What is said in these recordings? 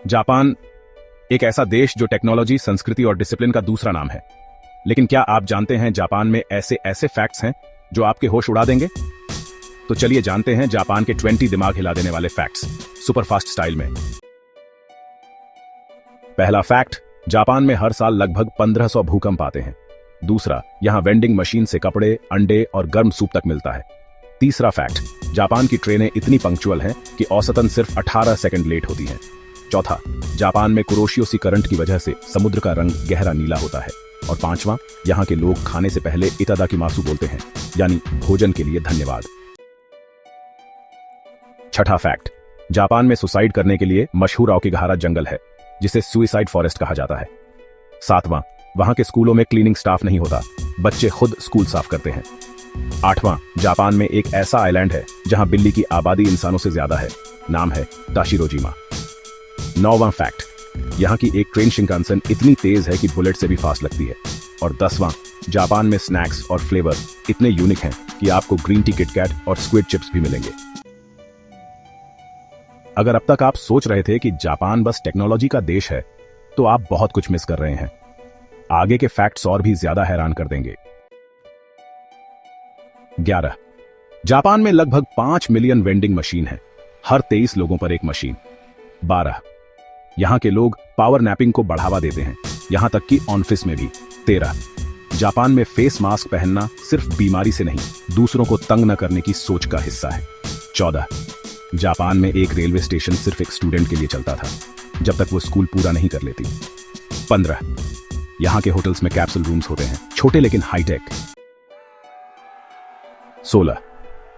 Japan एक ऐसा देश जो टेक्नोलॉजी, संस्कृति और डिसिप्लिन का दूसरा नाम है। लेकिन क्या आप जानते हैं जापान में ऐसे ऐसे फैक्ट्स हैं जो आपके होश उड़ा देंगे? तो चलिए जानते हैं जापान के 20 दिमाग हिला देने वाले फैक्ट्स सुपरफास्ट स्टाइल में। पहला फैक्ट, जापान में हर साल लगभग 1500 भूकंप आते हैं। दूसरा, यहां वेंडिंग मशीन से कपड़े, अंडे और गर्म सूप तक मिलता है। तीसरा फैक्ट, जापान की ट्रेनें इतनी पंक्चुअल हैं कि औसतन सिर्फ 18 सेकंड लेट होती हैं। चौथा, जापान में कुरोशियोसी करंट की वजह से समुद्र का रंग गहरा नीला होता है। और पांचवां, यहां के लोग खाने से पहले इतादाकिमासु बोलते हैं, यानी भोजन के लिए धन्यवाद। छठा फैक्ट, जापान में सुसाइड करने के लिए मशहूर आओकिगाहारा जंगल है, जिसे सुइसाइड फॉरेस्ट कहा जाता है। सातवां, वहां के स्कूलों में क्लीनिंग स्टाफ नहीं होता, बच्चे खुद स्कूल साफ करते हैं। आठवां, जापान में एक ऐसा आइलैंड है जहां बिल्ली की आबादी इंसानों से ज्यादा है, नाम है ताशिरोजिमा। नौवां फैक्ट, यहां की एक ट्रेन शिंकानसेन इतनी तेज है कि बुलेट से भी फास्ट लगती है। और 10वां, जापान में स्नैक्स और फ्लेवर इतने यूनिक हैं कि आपको ग्रीन टी, किटकैट और स्क्विड चिप्स भी मिलेंगे। अगर अब तक आप सोच रहे थे कि जापान बस टेक्नोलॉजी का देश है, तो आप बहुत कुछ मिस कर रहे हैं। आगे के फैक्ट्स और भी ज्यादा हैरान कर देंगे। 11, जापान में लगभग 5 मिलियन वेंडिंग मशीन है, हर 23 लोगों पर एक मशीन। 12, यहां के लोग पावर नैपिंग को बढ़ावा देते हैं, यहां तक कि ऑफिस में भी। 13, जापान में फेस मास्क पहनना सिर्फ बीमारी से नहीं, दूसरों को तंग न करने की सोच का हिस्सा है। 14, जापान में एक रेलवे स्टेशन सिर्फ एक स्टूडेंट के लिए चलता था, जब तक वो स्कूल पूरा नहीं कर लेती। 15, यहां के होटल्स में कैप्सूल रूम्स होते हैं, छोटे लेकिन हाईटेक। 16,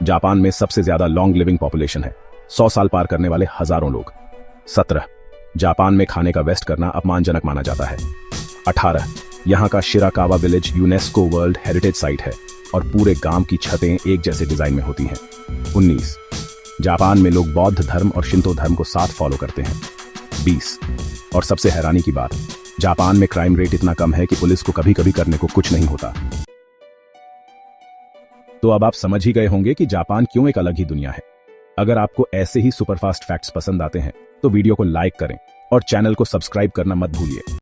जापान में सबसे ज्यादा लॉन्ग लिविंग पॉपुलेशन है, 100 साल पार करने वाले हजारों लोग। 17, जापान में खाने का वेस्ट करना अपमानजनक माना जाता है। 18, यहां का Shirakawa village UNESCO World Heritage Site है और पूरे गांव की छतें एक जैसे डिजाइन में होती हैं। 19, जापान में लोग बौद्ध धर्म और शिंतो धर्म को साथ फॉलो करते हैं। 20, और सबसे हैरानी की बात, जापान में क्राइम रेट इतना कम है कि पुलिस को कभी कभी करने को कुछ नहीं होता। तो अब आप समझ ही गए होंगे कि जापान क्यों एक अलग ही दुनिया है। अगर आपको ऐसे ही सुपरफास्ट फैक्ट्स पसंद आते हैं तो वीडियो को लाइक करें और चैनल को सब्सक्राइब करना मत भूलिए।